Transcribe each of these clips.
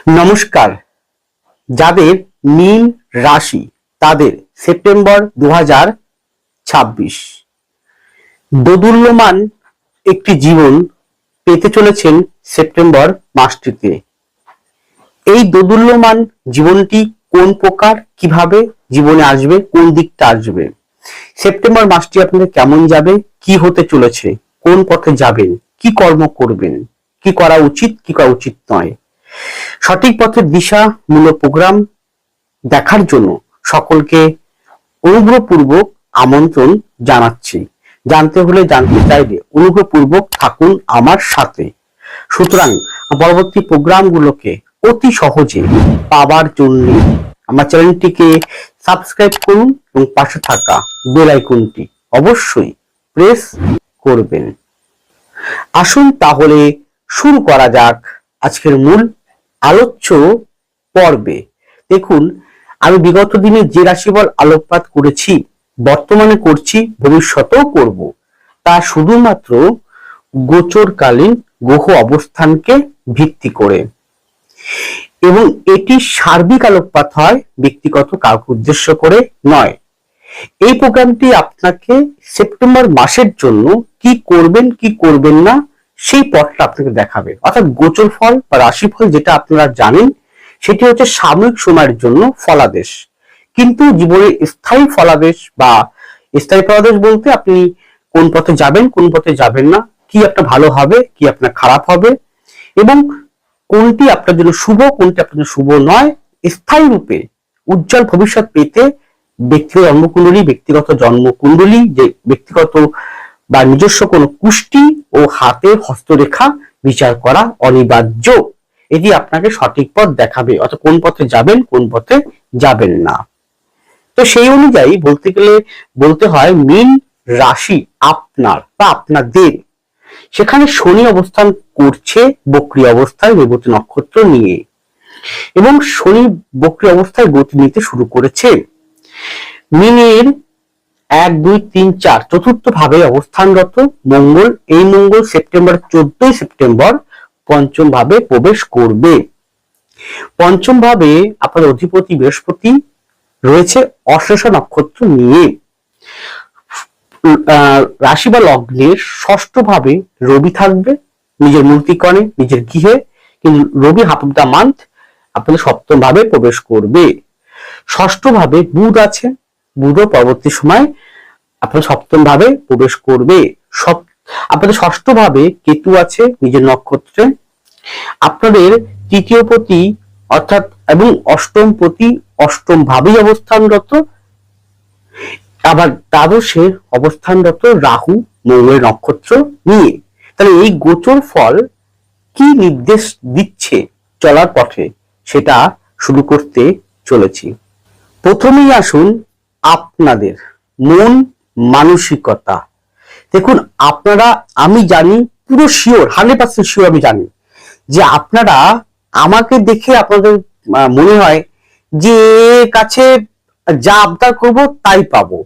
নমস্কার। যাদের মীন রাশি তাদের সেপ্টেম্বর 2026 দোদুল্যমান একটি জীবন পেতে চলেছেন সেপ্টেম্বর মাসটিতে। এই দোদুল্যমান জীবনটি কোন প্রকার, কিভাবে জীবনে আসবে, কোন দিকটা আসবে, সেপ্টেম্বর মাসটি আপনাদের কেমন যাবে, কি হতে চলেছে, কোন পথে যাবেন, কি কর্ম করবেন, কি করা উচিত, কি করা উচিত নয়, সঠিক পথের দিশামূলক প্রোগ্রাম দেখার জন্য সকলকে অনুগ্রহপূর্বক আমন্ত্রণ জানাচ্ছি। জানতে হলে, জানতে চাইলে অনুগ্রহপূর্বক থাকুন আমার সাথে। সুতরাং পরবর্তী প্রোগ্রামগুলোকে অতি সহজে পাবার জন্য আমার চ্যানেলটিকে সাবস্ক্রাইব করুন এবং পাশে থাকা বেল আইকনটি অবশ্যই প্রেস করবেন। আসুন তাহলে শুরু করা যাক আজকের মূল আলোচ্য পর্বে। দেখুন, আমি বিগত দিনে যে রাশিফল আলোকপাত করেছি, বর্তমানে করছি, ভবিষ্যতেও করব, তা শুধুমাত্র গোচরকালীন গ্রহ অবস্থানকে ভিত্তি করে, এবং এটি সার্বিক আলোকপাত হয়, ব্যক্তিগত কাউকে উদ্দেশ্য করে নয়। এই প্রোগ্রামটি আপনাকে সেপ্টেম্বর মাসের জন্য কি করবেন কি করবেন না সেই পথটা আপনাকে দেখাবে। অর্থাৎ গোচর ফল বা রাশিফল যেটা আপনারা জানেন, সেটি হচ্ছে সাময়িক সময়ের জন্য ফলাদেশ, কিন্তু জীবনের স্থায়ী ফলাদেশ বা স্থায়ী ফলাদেশ বলতে আপনি কোন পথে যাবেন, কোন পথে যাবেন না, কি আপনার ভালো হবে, কি আপনার খারাপ হবে, এবং কোনটি আপনার জন্য শুভ, কোনটি আপনার জন্য শুভ নয়, স্থায়ী রূপে উজ্জ্বল ভবিষ্যৎ পেতে ব্যক্তিগত জন্মকুণ্ডলী, যে ব্যক্তিগত বা নিজস্ব কোনো কুষ্টি ও হাতের হস্তরেখা বিচার করা অনিবার্য। এটি আপনাকে সঠিক পথ দেখাবে, অর্থাৎ কোন পথে যাবেন, কোন পথে যাবেন না। তো সেই অনুযায়ী বলতে গেলে বলতে হয় মীন রাশি আপনার বা আপনাদের, সেখানে শনি অবস্থান করছে বক্রী অবস্থায় রেবতী নক্ষত্র নিয়ে, এবং শনি বক্রী অবস্থায় গতি নিতে শুরু করেছে। মীনের 1, 2, 3, 4 চতুর্থ ভাবে অবস্থানরত মঙ্গল, এই মঙ্গল 14 সেপ্টেম্বর পঞ্চম ভাবে প্রবেশ করবে। পঞ্চম ভাবে আপনার অধিপতি বৃহস্পতি রয়েছে অশ্লেষা নক্ষত্র নিয়ে। রাশি বা লগ্নের ষষ্ঠ ভাবে রবি থাকবে নিজের মূর্তিকণে, নিজের গৃহে, কিন্তু রবি হাফ অফ দ্য মান্থ আপনাদের সপ্তম ভাবে প্রবেশ করবে। ষষ্ঠ ভাবে বুধ আছে, বুধও পরবর্তী সময় আপনার সপ্তম ভাবে প্রবেশ করবে। আপনাদের ষষ্ঠ ভাবে কেতু আছে নিজের নক্ষত্রে। আপনাদের তৃতীয় পতি অর্থাৎ এবং অষ্টম পতি অষ্টম ভাবেই অবস্থানরত, আবার দ্বাদশে অবস্থানরত রাহু মঙ্গলের নক্ষত্র নিয়ে। তাহলে এই গোচর ফল কি নির্দেশ দিচ্ছে চলার পথে, সেটা শুরু করতে চলেছি। প্রথমেই আসুন আপনাদের মন মানসিকতা। দেখুন, আপনারা, আমি জানি, পুরো শিওর, 100% শিওর আমি জানি যে আপনারা আমাকে দেখে আপনাদের মনে হয় যে কাছে যা আবদার করব তাই পাবো।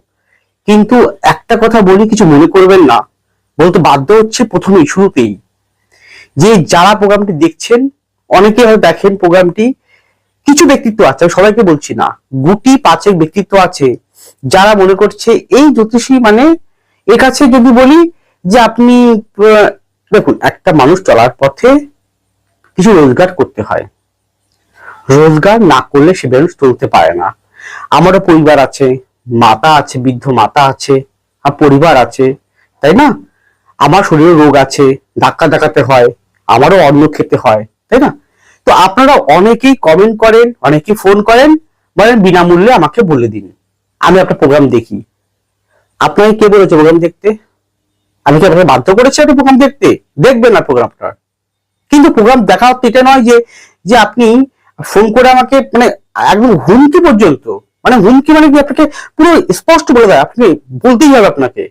কিন্তু একটা কথা বলি, কিছু মনে করবেন না, বলতে বাধ্য হচ্ছে প্রথমেই শুরুতেই, যে যারা প্রোগ্রামটি দেখছেন, অনেকে হয়তো দেখেন প্রোগ্রামটি, কিছু ব্যক্তিত্ব আছে, সবাইকে বলছি না, গুটি পাঁচেক ব্যক্তিত্ব আছে যারা মনে করছে এই জ্যোতিষী মানে এর কাছে যদি বলি যে আপনি দেখুন, একটা মানুষ চলার পথে কিছু রোজগার করতে হয়, রোজগার না করলে সে মানুষ চলতে পারে না। আমারও পরিবার আছে, মাতা আছে, বৃদ্ধ মাতা আছে, আর পরিবার আছে, তাই না? আমার শরীরে রোগ আছে, ধাক্কা দেখাতে হয়, আমারও অন্ন খেতে হয়, তাই না? তো আপনারা অনেকেই কমেন্ট করেন, অনেকেই ফোন করেন, বলেন বিনামূল্যে আমাকে বলে দিন, আমি আপনার প্রোগ্রাম দেখি। আপনাকে কে বলেছে প্রোগ্রাম দেখতে? আমি কি আপনাকে বাধ্য করেছি আপনি প্রোগ্রাম দেখতে? দেখবেন না প্রোগ্রামটা। কিন্তু প্রোগ্রাম দেখা হচ্ছে এটা নয় যে যে আপনি ফোন করে আমাকে মানে একদম হুমকি পর্যন্ত, মানে হুমকি মানে কি আপনাকে পুরো স্পষ্ট বলে দেয়, আপনি বলতেই হবে আপনাকে,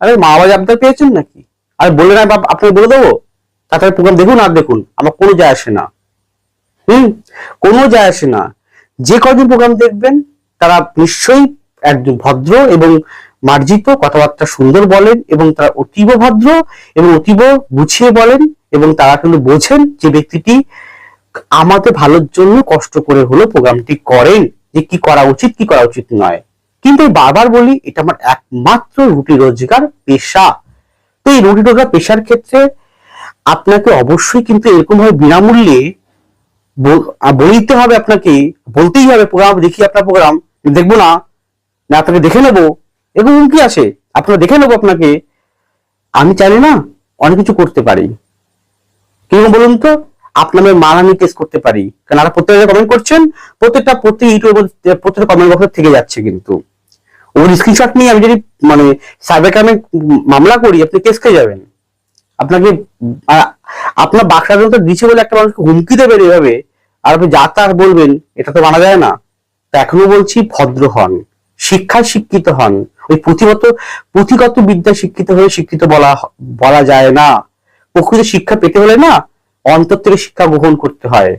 আরে মা বাবা আবদার পেয়েছেন নাকি, আর বলে না আপনাকে বলে দেবো, তাড়াতাড়ি প্রোগ্রাম দেখুন আর দেখুন, আমার কোনো যায় আসে না। কোনো যায় আসে না। যে কদিন প্রোগ্রাম দেখবেন তারা নিশ্চয়ই একজন ভদ্র এবং মার্জিত, কথাবার্তা সুন্দর বলেন, এবং তারা অতীব ভদ্র এবং অতীব গুছিয়ে বলেন, এবং তারা কিন্তু বোঝেন যে ব্যক্তিটি আমাদের ভালোর জন্য কষ্ট করে হলো প্রোগ্রামটি করেন, যে কি করা উচিত কি করা উচিত নয়। কিন্তু বারবার বলি, এটা আমার একমাত্র রুটি রোজগার পেশা। তো এই রুটি রোজগার পেশার ক্ষেত্রে আপনাকে অবশ্যই কিন্তু এরকম ভাবে বিনামূল্যে বলতে হবে, আপনাকে বলতেই হবে প্রোগ্রাম দেখি, আপনার প্রোগ্রাম দেখবো না, না আপনাকে দেখে নেবো, এরকম কি আছে আপনারা দেখে নেবো আপনাকে। আমি চাইলে না অনেক কিছু করতে পারি, কিরকম বলুন তো, আপনার মান আমি টেস্ট করতে পারি, কারণ আপনারা প্রত্যেকটা কমেন্ট করছেন, প্রত্যেক ইউটিউবের প্রত্যেকটা কমেন্ট বক্সে থেকে যাচ্ছে, কিন্তু ওর স্ক্রিনশট নিয়ে আমি যদি মানে সাইবার ক্রাইমে মামলা করি, আপনি কেস খেয়ে যাবেন। আপনাকে আপনার বাক স্বাধীনতা দিচ্ছে বলে একটা মানুষকে হুমকি দেবেন এভাবে, আর আপনি যা তা বলবেন, এটা তো মানা যায় না। তা এখনো বলছি, ভদ্র হন, শিক্ষায় শিক্ষিত হন। ওই পুঁথিগত বিদ্যায় শিক্ষিত হয়ে শিক্ষিত বলা যায় না। প্রকৃত শিক্ষা পেতে হলে না অন্তর থেকে শিক্ষা গ্রহণ করতে হয়।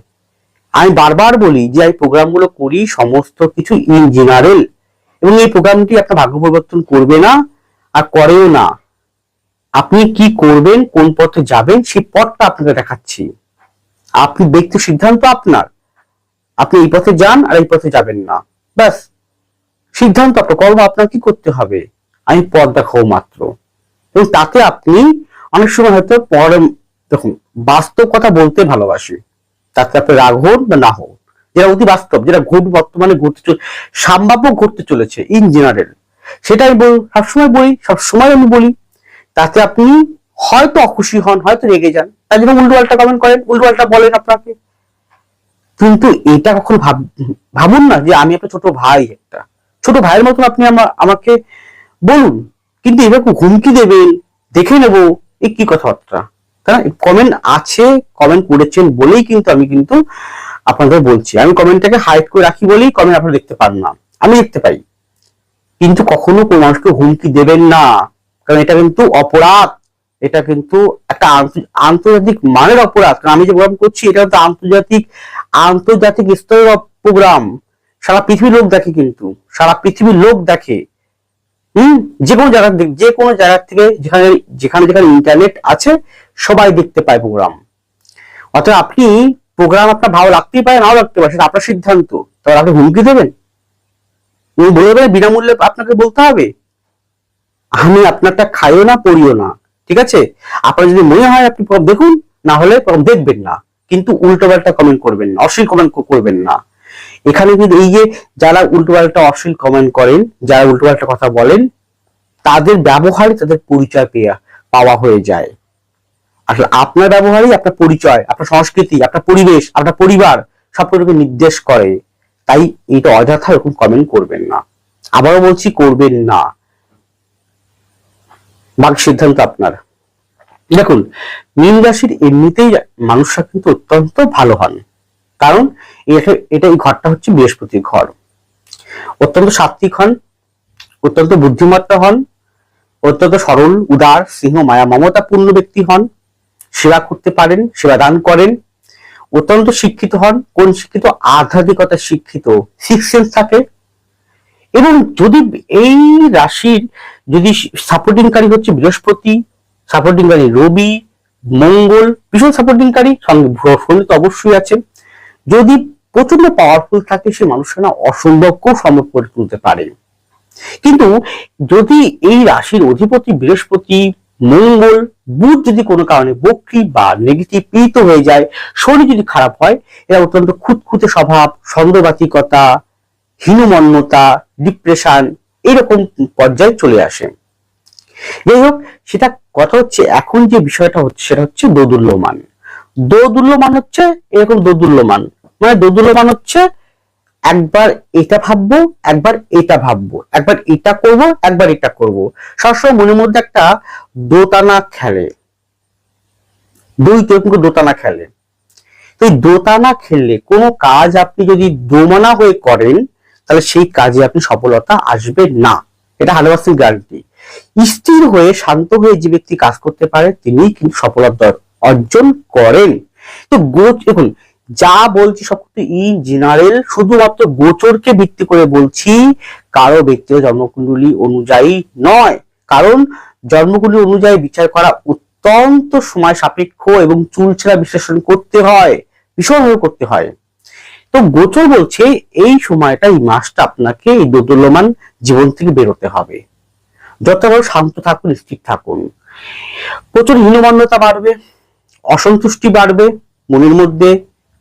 আমি বারবার বলি যে এই প্রোগ্রামগুলো করি সমস্ত কিছু ইন জেনারেল, এবং এই প্রোগ্রামটি আপনার ভাগ্য পরিবর্তন করবে না, আর করেও না। আপনি কি করবেন, কোন পথে যাবেন, সেই পথটা আপনাকে দেখাচ্ছি। আপনি ব্যক্তি সিদ্ধান্ত আপনার, আপনি এই পথে যান আর এই পথে যাবেন না, ব্যাস সিদ্ধান্ত আপনার, কর্ম আপনার কি করতে হবে, আমি পথ দেখাবো মাত্র। এবং তাতে আপনি অনেক সময় হয়তো পরে, দেখুন বাস্তব কথা বলতে ভালোবাসি, তাতে আপনি রাগ হন বা না হন, যেটা অতি বাস্তব, যেটা বর্তমানে সম্ভাব্য ঘটতে চলেছে ইন জেনারেল, সেটাই সবসময় আমি বলি। তাতে আপনি হয়তো অখুশি হন, হয়তো রেগে যান, তার জন্য উল্টো পাল্টা কমেন্ট করেন, উল্টো পাল্টা বলেন আপনাকে। কিন্তু এটা কখনো ভাবুন না যে আমি আপনার ছোট ভাই, একটা ছোট ভাইয়ের মতন আপনি আমাকে বলুন, কিন্তু এভাবে হুমকি দেবেন, দেখে নেবো, এই কি কথাবার্তা। তাই কমেন্ট আছে, কমেন্ট করেছেন বলেই কিন্তু আমি কিন্তু আপনাদের বলছি। আমি কমেন্টটাকে হাইড করে রাখি বলেই কমেন্ট আপনারা দেখতে পান না, আমি দেখতে পাই। কিন্তু কখনো কোনো মানুষকে হুমকি দেবেন না, কারণ এটা কিন্তু অপরাধ, এটা কিন্তু একটা আন্তর্জাতিক মানের অপরাধ। কারণ আমি যে প্রোগ্রাম করছি, এটা কিন্তু আন্তর্জাতিক স্তরের প্রোগ্রাম, সারা পৃথিবীর লোক দেখে, কিন্তু সারা পৃথিবীর লোক দেখে। যে কোনো জায়গা থেকে, যেখানে যেখানে যেখানে ইন্টারনেট আছে, সবাই দেখতে পায় প্রোগ্রাম। অর্থাৎ আপনি প্রোগ্রাম আপনার ভালো লাগতেই পারে, নাও লাগতে পারে, সেটা আপনার সিদ্ধান্ত। তবে আপনি হুমকি দেবেন, বলে দেবেন বিনামূল্যে আপনাকে বলতে হবে। আমি আপনারটা খাইও না, পড়িও না, ঠিক আছে? আপনার যদি মনে হয় আপনি দেখুন, না হলে দেখবেন না, কিন্তু উল্টো পাল্টা কমেন্ট করবেন না, অশ্লীল কমেন্ট করবেন না। এখানে কিন্তু এই যে যারা উল্টো পাল্টা অশ্লীল কমেন্ট করেন, যারা উল্টো পাল্টা কথা বলেন, তাদের ব্যবহারে তাদের পরিচয় পাওয়া হয়ে যায়। আসলে আপনার ব্যবহারই আপনার পরিচয়, আপনার সংস্কৃতি, আপনার পরিবেশ, আপনার পরিবার সবকিছুকে নির্দেশ করে। তাই এটা অযথা এরকম কমেন্ট করবেন না, আবারও বলছি করবেন না, বাকি সিদ্ধান্ত আপনার। দেখুন, মীন রাশির এমনিতেই মানুষরা কিন্তু অত্যন্ত ভালো হন, কারণ এটা এই ঘরটা হচ্ছে বৃহস্পতির ঘর। অত্যন্ত সাত্বিক হন, অত্যন্ত বুদ্ধিমত্তা হন, অত্যন্ত সরল, উদার, স্নেহ, মায়া, মমতাপূর্ণ ব্যক্তি হন, সেবা করতে পারেন, সেবা দান করেন, অত্যন্ত শিক্ষিত হন। কোন শিক্ষিত? আধ্যাত্মিকতার শিক্ষিত, সিক্স সেন্স থাকে। এবং যদি এই রাশির যদি সাপোর্টিংকারী হচ্ছে বৃহস্পতি, সাপোর্টিংকারী রবি, মঙ্গল ভীষণ সাপোর্টিংকারী, সঙ্গে শনি তো অবশ্যই আছে। যদি প্রচন্ড পাওয়ারফুল থাকে, সে মানুষের না অসম্ভবকেও সম্ভব করে তুলতে পারে। কিন্তু যদি এই রাশির অধিপতি বৃহস্পতি, মঙ্গল, বুধ যদি কোনো কারণে বক্রী বা নেগেটিভ পীড়িত হয়ে যায়, শনি যদি খারাপ হয়, এরা অত্যন্ত খুঁতখুঁতে স্বভাব, সন্দেহবাতিকতা, হীনমন্যতা, ডিপ্রেশন, এরকম পর্যায়ে চলে আসে। যাই হোক, সেটা কথা হচ্ছে, এখন যে বিষয়টা হচ্ছে সেটা হচ্ছে দোদুল্যমান। দোদুল্যমান হচ্ছে এরকম, দোদুল্যমান মানে দোদুল্যমান হচ্ছে একবার এটা ভাববো, একবার এটা ভাববো, একবার এটা করব, একবার এটা করব, সবসময় মনের মধ্যে একটা দোটানা খেলে, দোটানা খেলে। তো এই দোটানা খেললে কোনো কাজ আপনি যদি দোমনা হয়ে করেন, তাহলে সেই কাজে আপনি সফলতা আসবে না, এটা 100% গ্যারান্টি। স্থির হয়ে, শান্ত হয়ে যে ব্যক্তি কাজ করতে পারে, তিনি কিন্তু সফলতা অর্জন করেন। তো দেখুন, যা বলছি সব কিন্তু ইন জেনারেল, শুধুমাত্র গোচরকে ভিত্তি করে বলছি, কারো ব্যক্তিগত জন্মকুণ্ডলী অনুযায়ী নয়। কারণ জন্মকুণ্ডলী অনুযায়ী বিচার করা অত্যন্ত সময় সাপেক্ষ এবং চুলচেরা বিশ্লেষণ করতে হয়। ভীষণভাবে করতে হয়। তো গোচর বলছে এই সময়টা, এই মাসটা আপনাকে এই দোদুল্যমান জীবন থেকে বেরোতে হবে। যতটা শান্ত থাকুন, স্থির থাকুন। প্রচুর হীনমন্যতা বাড়বে, অসন্তুষ্টি বাড়বে, মনের মধ্যে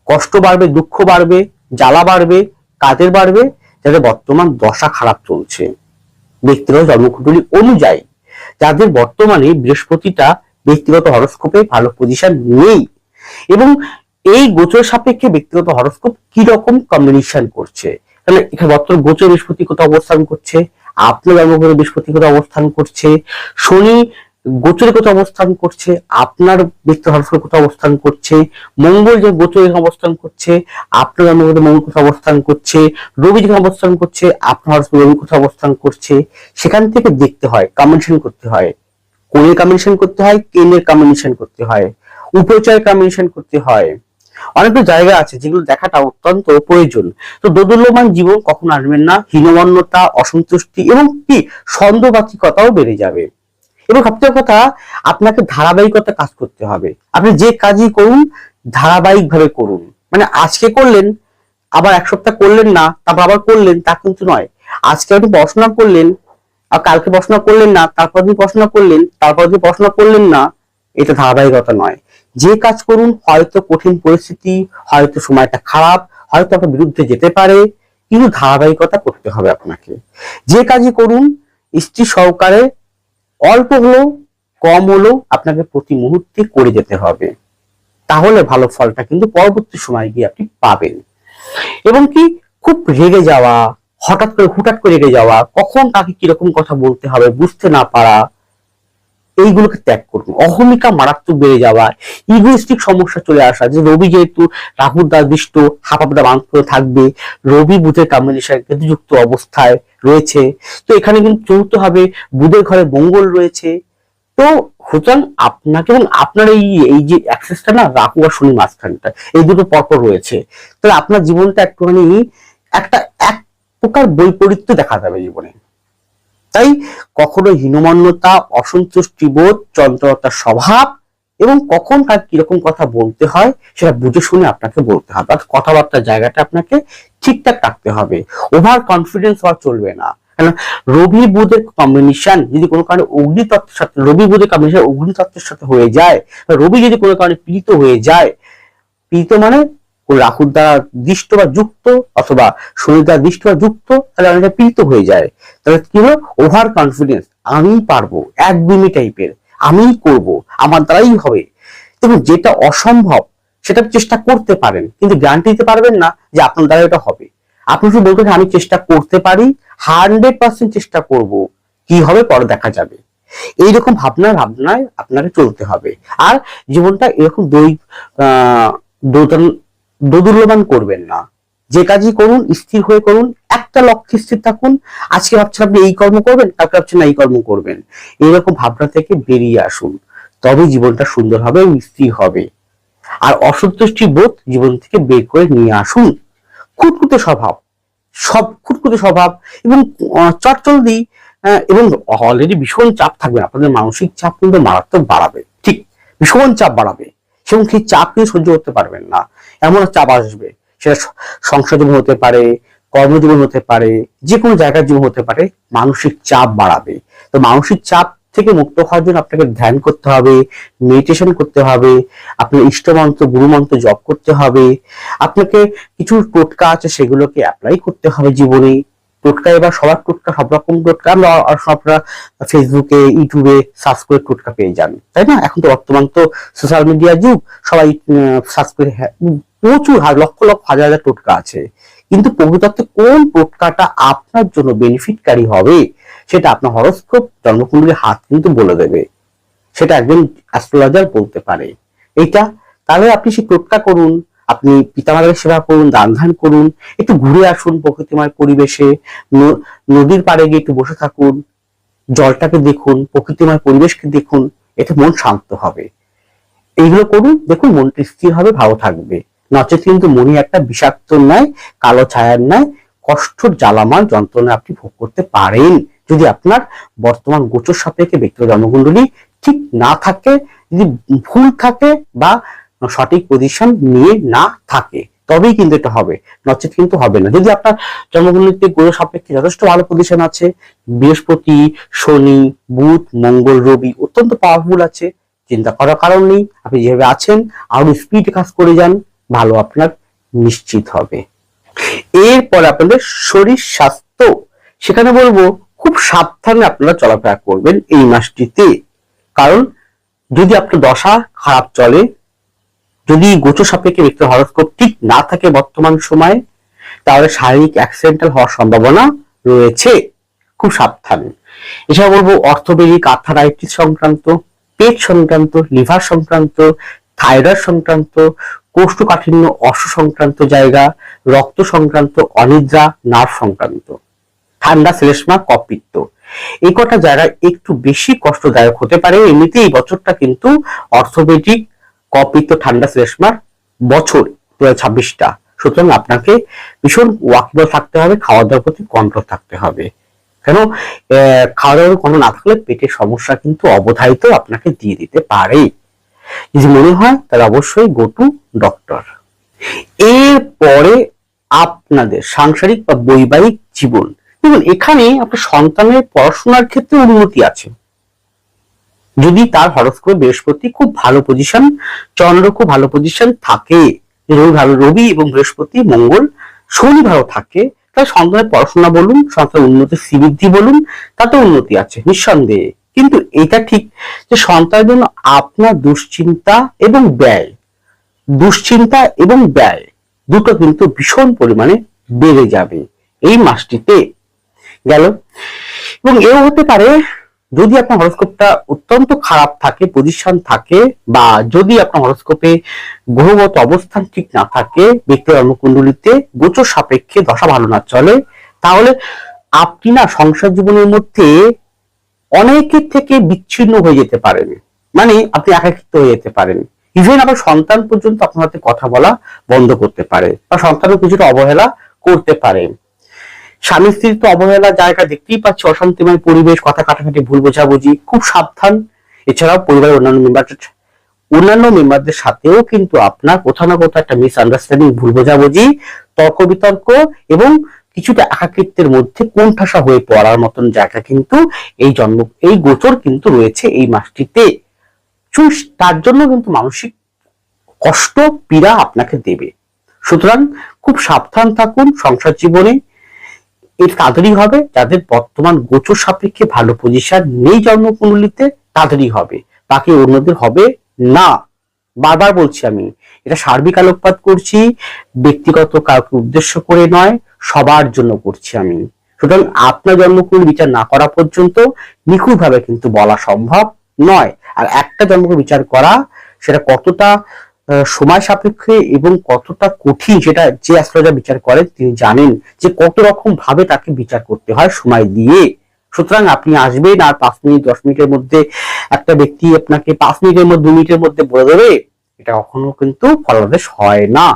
কষ্ট বাড়বে, দুঃখ বাড়বে, জ্বালা বাড়বে, কাজের বাড়বে, যাদের বর্তমান দশা খারাপ চলছে। ব্যক্তিগত জন্মকুণ্ডলী অনুযায়ী যাদের বর্তমানে বৃহস্পতিটা ব্যক্তিগত হরস্কোপে ভালো পজিশন নেই, এবং এই গোচর সাপেক্ষে ব্যক্তিগত হরস্কোপ কি রকম কম্বিনেশন করছে, তাহলে এখানে বর্তমান গোচর বৃহস্পতি কোথাও অবস্থান করছে, আপনার জন্মকুণ্ডলী বৃহস্পতি কোথাও অবস্থান করছে, শনি গোচরে কোথাও অবস্থান করছে, আপনার ব্যক্তিগত হরস্কোপে কোথাও অবস্থান করছে, মঙ্গল যে গোচরে অবস্থান করছে, আপনার জন্মকুণ্ডলী মঙ্গল কোথাও অবস্থান করছে, রবি যেখানে অবস্থান করছে, আপনার হরস্কোপে রবি কোথাও অবস্থান করছে, সেখান থেকে দেখতে হয়, কম্বিনেশন করতে হয়, কোণের কম্বিনেশন করতে হয়, কেনের কম্বিনেশন করতে হয়, উপচয়ের কম্বিনেশন করতে হয়। অনেকগুলো জায়গা আছে যেগুলো দেখাটা অত্যন্ত প্রয়োজন। তো দোদুল্যমান জীবন কখনো আসবেন না, হীনমন্যতা, অসন্তুষ্টি এবং কি ছন্দবাচিকতাও বেড়ে যাবে। এবং সবচেয়ে কথা, আপনাকে ধারাবাহিকতা কাজ করতে হবে। আপনি যে কাজই করুন ধারাবাহিক ভাবে করুন। মানে আজকে করলেন, আবার এক সপ্তাহ করলেন না, তারপর আবার করলেন, তা কিন্তু নয়। আজকে আপনি পড়াশোনা করলেন, আর কালকে পড়াশোনা করলেন না, তারপর দিন পড়াশোনা করলেন, তারপর দিন পড়াশোনা করলেন না, এটা ধারাবাহিকতা নয়। যে কাজ করুন, হয়তো কঠিন পরিস্থিতি, হয়তো সময়টা খারাপ, হয়তো আপনার বিরুদ্ধে যেতে পারে, কিন্তু ধারাবাহিকতা করতে হবে আপনাকে। যে কাজই করুন স্থির সহকারে, অল্প হলেও কম হলেও আপনাকে প্রতি মুহূর্তে করে যেতে হবে, তাহলে ভালো ফলটা কিন্তু পরবর্তী সময় গিয়ে আপনি পাবেন। এবং কি খুব রেগে যাওয়া, হঠাৎ করে হুটহাট করে রেগে যাওয়া, কখন তাকে কিরকম কথা বলতে হবে বুঝতে না পারা, এইগুলোকে ত্যাগ করুন। অহমিকা মারাত্মক বেড়ে যাওয়া, ইগোইস্টিক সমস্যা চলে আসা, যে রবি যেহেতু রাহুর দ্বারা দৃষ্ট হাপাপদা বাঁধ থাকবে, রবি বুধের কম্বিনেশন যুক্ত অবস্থায় রয়েছে, তো এখানে কিন্তু চতুর্থ হবে বুধের ঘরে মঙ্গল রয়েছে। তো সুতরাং আপনাকে এবং আপনার এই এই যে অ্যাক্সেসটা না, রাহু আর শনি মাঝখানটা, এই দুটো পরপর রয়েছে, তাহলে আপনার জীবনটা একটুখানি একটা এক প্রকার বৈপরীত্য দেখা যাবে জীবনে। তাই কখনো হীনমন্যতা, অসন্তুষ্টি বোধ, চঞ্চলতার স্বভাব এবং কখন কার কিরকম কথা বলতে হয় সেটা বুঝে শুনে আপনাকে বলতে হবে। আর কথাবার্তার জায়গাটা আপনাকে ঠিকঠাক রাখতে হবে। ওভার কনফিডেন্স হওয়া চলবে না। কেন, রবি বুধের কম্বিনেশন যদি কোনো কারণে অগ্নিতত্ত্বের সাথে, রবি বুধের কম্বিনেশন অগ্নিতত্ত্বের সাথে হয়ে যায়, রবি যদি কোনো কারণে পীড়িত হয়ে যায়, পীড়িত মানে রাহুর দ্বারা দৃষ্ট বা যুক্ত অথবা শনি দ্বারা দৃষ্ট বা যুক্ত, তাহলে অনেকটা পীড়িত হয়ে যায়। তাহলে কি হলো, ওভার কনফিডেন্স, আমি পারবো, একদমই টাইপের, আমি করব, আমার দ্বারাই হবে। দেখুন, যেটা অসম্ভব সেটা চেষ্টা করতে পারেন, কিন্তু গ্যারান্টি দিতে পারবেন না যে আপনার দ্বারা এটা হবে। আপনি শুধু বলতে আমি চেষ্টা করতে পারি, 100% চেষ্টা করব, কি হবে পরে দেখা যাবে। এইরকম ভাবনায় আপনাকে চলতে হবে। আর জীবনটা এরকম দোদুল্যমান করবেন না। যে কাজই করুন স্থির হয়ে করুন, একটা লক্ষ্যে স্থির থাকুন। আজকে ভাবছেন আপনি এই কর্ম করবেন, কালকে ভাবছেন না এই কর্ম করবেন, এইরকম ভাবনা থেকে বেরিয়ে আসুন, তবে জীবনটা সুন্দর হবে এবং স্থির হবে। আর অসন্তুষ্টি বোধ জীবন থেকে বের করে নিয়ে আসুন। খুঁতখুঁতে স্বভাব, খুঁতখুঁতে স্বভাব এবং চটচলদি, এবং অলরেডি ভীষণ চাপ থাকবে, আপনাদের মানসিক চাপ কিন্তু মারাত্মক বাড়াবে, ঠিক ভীষণ চাপ বাড়াবে, এবং সেই চাপ নিয়ে সহ্য করতে পারবেন না, এমন চাপ আসবে। সেটা সংসার জীবন হতে পারে, কর্মজীবন হতে পারে, যে কোনো জায়গার জীবন হতে পারে, মানসিক চাপ বাড়াবে। তো মানসিক চাপ থেকে মুক্ত হওয়ার জন্য আপনাকে ধ্যান করতে হবে, মেডিটেশন করতে হবে, আপনার ইষ্টমন্ত্র গুরুমন্ত্র জপ করতে হবে, আপনাকে কিছু টোটকা আছে সেগুলোকে অ্যাপ্লাই করতে হবে জীবনে। টোটকা এবার সবার টোটকা, সব রকম টোটকা আমরা আপনারা ফেসবুকে ইউটিউবে সার্চ করে টোটকা পেয়ে যান, তাই না? এখন তো বর্তমান তো সোশ্যাল মিডিয়া যুগ, সবাই সার্চ করে, প্রচুর লক্ষ লক্ষ হাজার হাজার টোটকা আছে, কিন্তু প্রকৃততে কোন টোটকাটা আপনার জন্য বেনিফিটকারী হবে সেটা আপনার হরস্কোপ জন্মকুণ্ডলীর হাত কিন্তু বলে দেবে, সেটা একজন অ্যাস্ট্রোলজার বলতে পারে এইটা। তাহলে আপনি সেই টোটকা করুন, আপনি পিতামাতার সেবা করুন, দান ধ্যান করুন, একটু ঘুরে আসুন প্রকৃতিময় পরিবেশে, নদীর পাড়ে গিয়ে একটু বসে থাকুন, জলটাকে দেখুন, প্রকৃতিময় পরিবেশকে দেখুন, এতে মন শান্ত হবে। এইগুলো করুন, দেখুন মনটা স্থির হবে, ভালো থাকবে। নচেত কিন্তু মনে একটা বিষাক্ত ন্যায়, কালো ছায়ার ন্যায় কষ্ট, জ্বালামাল, যন্ত্রণা আপনি ভোগ করতে পারেন, যদি আপনার বর্তমান গোচর সাপেক্ষে ব্যক্তিগত জন্মকুণ্ডলী ঠিক না থাকে, যদি ভুল থাকে বা সঠিক পজিশন নিয়ে না থাকে, তবেই কিন্তু এটা হবে, নচেত কিন্তু হবে না। যদি আপনার জন্মকুণ্ডলিতে গ্রহ সাপেক্ষে যথেষ্ট ভালো পজিশন আছে, বৃহস্পতি, শনি, বুধ, মঙ্গল, রবি অত্যন্ত পাওয়ারফুল আছে, চিন্তা করার কারণ নেই। আপনি যেভাবে আছেন আরো স্পিড কাজ করে যান, ভালো আপনার নিশ্চিত হবে। এরপরে আপনাদের শরীর স্বাস্থ্য, সেখানে বলবো খুব সাবধানে আপনারা চলাফেরা করবেন এই মাসটিতে। কারণ যদি আপনার দশা খারাপ চলে, যদি গোচর সাপেক্ষে ব্যক্তির হরোস্কোপ ঠিক না থাকে বর্তমান সময়ে, তাহলে শারীরিক অ্যাক্সিডেন্টাল হওয়ার সম্ভাবনা রয়েছে, খুব সাবধান। এছাড়া বলবো অর্থোপেডিক আর্থারাইটিস সংক্রান্ত, পেট সংক্রান্ত, লিভার সংক্রান্ত, থাইরয়েড সংক্রান্ত, কোষ্ঠকাঠিন্য, অশ্ব সংক্রান্ত জায়গা, রক্ত সংক্রান্ত, অনিদ্রা, নার্ভ সংক্রান্ত, ঠান্ডা, শ্লেষ্মা, কফপিত্ত, এই কটা জায়গায় একটু বেশি কষ্টদায়ক হতে পারে। এমনিতে এই বছরটা কিন্তু অর্থোপেডিক, কফপিত্ত, ঠান্ডা, শ্লেষ্মার বছর 2026টা। সুতরাং আপনাকে ভীষণ ওয়াকিবল থাকতে হবে, খাওয়া দাওয়ার প্রতি কন্ট্রোল থাকতে হবে। কেন খাওয়া দাওয়ার কন্ট্রোল না থাকলে পেটের সমস্যা কিন্তু অবধারিত আপনাকে দিয়ে দিতে পারে। যদি মনে হয় তাহলে অবশ্যই গো টু ডক্টর। এরপরে আপনাদের সাংসারিক বা বৈবাহিক জীবন, দেখুন এখানে আপনার সন্তানের পড়াশোনার ক্ষেত্রে উন্নতি আছে। যদি তার হরোস্কোপে বৃহস্পতি খুব ভালো পজিশন, চন্দ্র খুব ভালো পজিশন থাকে, রবি এবং বৃহস্পতি, মঙ্গল, শনি ভালো থাকে, তাহলে সন্তানের পড়াশোনা বলুন, সন্তানের উন্নতি শ্রীবৃদ্ধি বলুন, তাতে উন্নতি আছে নিঃসন্দেহে। কিন্তু এটা ঠিক যে সন্তানের জন্য আপনার দুশ্চিন্তা এবং ব্যয়, দুশ্চিন্তা এবং ব্যয় দুটো কিন্তু ভীষণ পরিমাণে বেড়ে যাবে এই মাসটিতে গেল। এবং এও হতে পারে যদি আপনার হরোস্কোপটা অত্যন্ত খারাপ থাকে, পজিশন থাকে, বা যদি আপনার হরোস্কোপে গ্রহগত অবস্থান ঠিক না থাকে, ব্যক্তির জন্মকুণ্ডলিতে গোচর সাপেক্ষে দশা ভালো না চলে, তাহলে আপনি না সংসার জীবনের মধ্যে অনেকের থেকে বিচ্ছিন্ন হয়ে যেতে পারেন, মানে আপনি একাকিত্ব হয়ে যেতে পারেন। ইভেন আপনার সন্তান পর্যন্ত আপনার সাথে কথা বলা বন্ধ করতে পারে, বা সন্তানের কিছুটা অবহেলা করতে পারে। স্বামী স্ত্রীর তো অবহেলা জায়গা দেখতেই পাচ্ছি, অশান্তিময় পরিবেশ, কথা কাটাকাটি, ভুল বোঝাবুঝি, খুব সাবধান। এছাড়াও পরিবারের অন্যান্য মেম্বারদের সাথেও কিন্তু আপনার কোথাও না কোথাও একটা মিসআন্ডারস্ট্যান্ডিং, ভুল বোঝাবুঝি, তর্ক বিতর্ক এবং কিছুটা একাকিত্বের মধ্যে কোণঠাসা হয়ে পড়ার মতন জায়গা কিন্তু এই গোচর কিন্তু রয়েছে এই মাসটিতে। তার জন্য কিন্তু মানসিক কষ্ট, পীড়া আপনাকে দেবে। সুতরাং খুব সাবধান থাকুন সংসার জীবনে। এর তাদেরই হবে যাদের বর্তমান গোচর সাপেক্ষে ভালো পজিশন নেই জন্মকুণ্ডলিতে, তাদেরই হবে, বাকি অন্যদের হবে না। বারবার বলছি, আমি এটা সার্বিক আলোকপাত করছি, ব্যক্তিগত কাউকে উদ্দেশ্য করে নয়, সবার জন্য করছি আমি। সুতরাং আপনার জন্মকুণ্ডলী বিচার না করা পর্যন্ত নিখুঁতভাবে কিন্তু বলা সম্ভব নয়। আর একটা জন্মকুণ্ডলী বিচার করা সেটা কতটা সময় সাপেক্ষে এবং কতটা কঠিন, সেটা যে অ্যাস্ট্রোলজার বিচার করেন তিনি জানেন যে কত রকম ভাবে তাকে বিচার করতে হয় সময় দিয়ে। সুতরাং আপনি আসবেন আর 5 মিনিট 10 মিনিটের মধ্যে একটা ব্যক্তি আপনাকে 5 মিনিটের মধ্যে 2 মিনিটের মধ্যে বলে দেবে, এটা কখনো কিন্তু ফলাদেশ হয় না।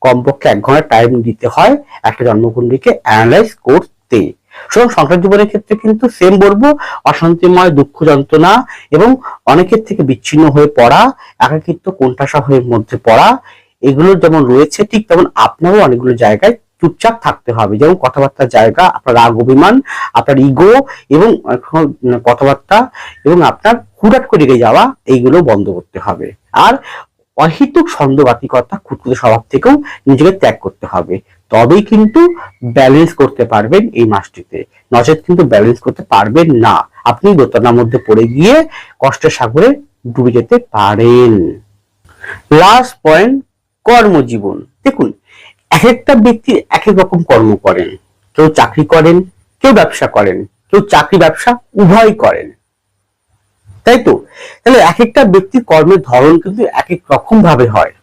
কমপক্ষে 1 ঘন্টা টাইম দিতে হয় একটা জন্মকুণ্ডলীকে অ্যানালাইজ করতে। সুতরাং সংসার জীবনের ক্ষেত্রে কিন্তু সেম বলবো, অশান্তিময়, দুঃখ যন্ত্রণা এবং অনেকের থেকে বিচ্ছিন্ন হয়ে পড়া, একাকিত্ব, কোণঠাসা হয়ে মধ্যে পড়া, এগুলো যেমন রয়েছে ঠিক তেমন আপনারও অনেকগুলো জায়গায় চুপচাপ থাকতে হবে। যেমন কথাবার্তার জায়গা, আপনার রাগ অভিমান, আপনার ইগো এবং কথাবার্তা এবং আপনার হুটহাট করে রেগে যাওয়া, এইগুলো বন্ধ করতে হবে। আর অহেতুক ছন্দবাতিকতা, খুঁতখুঁতে স্বভাব থেকেও নিজেকে ত্যাগ করতে হবে, তবেই কিন্তু ব্যালেন্স করতে পারবেন এই মাসটিতে, নচেত কিন্তু ব্যালেন্স করতে পারবেন না। আপনি দোটানার মধ্যে পড়ে গিয়ে কষ্টের সাগরে ডুবে যেতে পারেন। লাস্ট পয়েন্ট, কর্মজীবন। দেখুন এক একটা ব্যক্তি এক এক রকম কর্ম করেন, কেউ চাকরি করেন, কেউ ব্যবসা করেন, কেউ চাকরি ব্যবসা উভয় করেন, তাই তো? তাহলে এক একটা ব্যক্তির কর্মের ধরন কিন্তু এক এক রকম ভাবে হয়।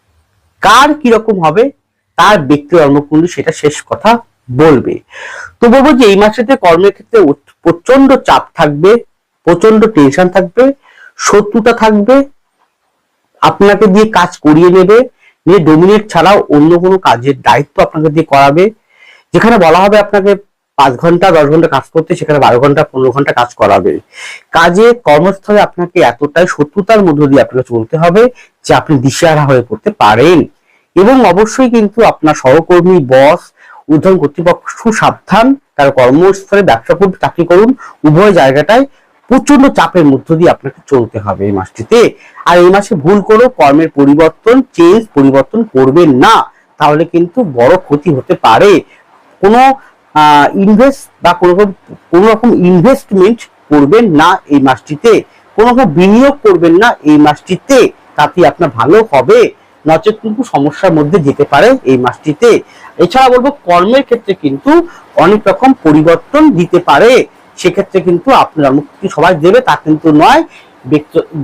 কার কিরকম হবে তার ব্যক্তি জন্মকুণ্ডলী সেটা শেষ কথা বলবে। তো বলবো যে এই মাসেতে কর্মের ক্ষেত্রে প্রচন্ড চাপ থাকবে, প্রচন্ড টেনশন থাকবে, শত্রুতা থাকবে, আপনাকে দিয়ে কাজ করিয়ে নেবে, ডোমিনেট ছাড়াও অন্য কোনো কাজের দায়িত্ব আপনাকে দিয়ে করাবে, যেখানে বলা হবে আপনাকে 5 ঘন্টা 10 ঘন্টা কাজ করতে সেখানে 12 ঘন্টা 15 ঘন্টা কাজ করাবে। কাজে কর্মস্থলে আপনাকে এতটাই শত্রুতার মধ্য দিয়ে আপনাকে চলতে হবে যে আপনি দিশেহারা হয়ে পড়তে পারেন। এবং অবশ্যই কিন্তু আপনার সহকর্মী, বস, ঊর্ধ্বতন কর্তৃপক্ষ সুসাবধান, কারণ কর্মস্থলে, ব্যবসা করুন, চাকরি করুন, উভয় জায়গাটায় প্রচন্ড চাপের মধ্য দিয়ে আপনাকে চলতে হবে এই মাসটিতে। আর এই মাসে ভুল করে কর্মের পরিবর্তন করবেন না, তাহলে কিন্তু বড় ক্ষতি হতে পারে। কোনো ইনভেস্ট বা কোনো রকম ইনভেস্টমেন্ট করবেন না এই মাসটিতে, কোনো রকম বিনিয়োগ করবেন না এই মাসটিতে, তাতে আপনার ভালো হবে, নচেত কিন্তু সমস্যার মধ্যে যেতে পারে এই মাসটিতে। এছাড়া বলবো কর্মের ক্ষেত্রে কিন্তু অনেক রকম পরিবর্তন দিতে পারে, সেক্ষেত্রে কিন্তু আপনার জন্মকুণ্ডলী সবাই দেবে তা কিন্তু নয়।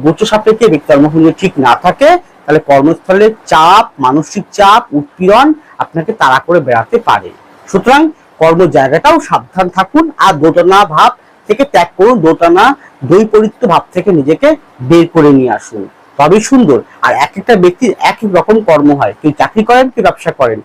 গোত্র সাপেক্ষে ব্যক্তি জন্মকুণ্ডলী ঠিক না থাকে তাহলে কর্মস্থলে চাপ, মানসিক চাপ, উৎপীড়ন আপনাকে তাড়া করে বেড়াতে পারে। সুতরাং কর্ম জায়গাটাও সাবধান থাকুন, আর দোটানা ভাব থেকে ত্যাগ করুন, দোটানা দ্বৈপরিত্য ভাব থেকে নিজেকে বের করে নিয়ে আসুন, তবেই সুন্দর। আর এক একটা ব্যক্তির এক এক রকম কর্ম হয়, কেউ চাকরি করেন, কেউ ব্যবসা করেন।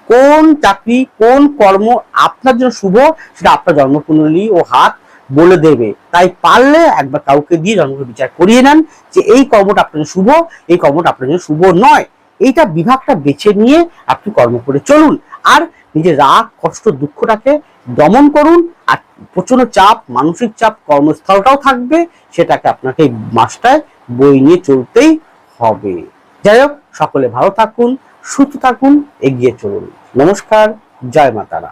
কোন চাকরি, কোন কর্ম আপনার জন্য শুভ সেটা আপনার জন্মকুণ্ডলী ও হাত বলে দেবে। তাই পারলে একবার কাউকে দিয়ে জন্মকুণ্ডলী বিচার করিয়ে নেন যে এই কর্মটা আপনার জন্য শুভ, এই কর্মটা আপনার জন্য শুভ নয়। এইটা বিভাগটা বেছে নিয়ে আপনি কর্ম করে চলুন, আর নিজের রাগ, কষ্ট, দুঃখটাকে দমন করুন। আর প্রচন্ড চাপ, মানসিক চাপ কর্মস্থলটাও থাকবে, সেটাকে আপনাকে এই মাসটায় বই নিয়ে চলতেই হবে। যাই হোক, সকলে ভালো থাকুন, সুস্থ থাকুন, এগিয়ে চলুন। নমস্কার, জয় মা তারা।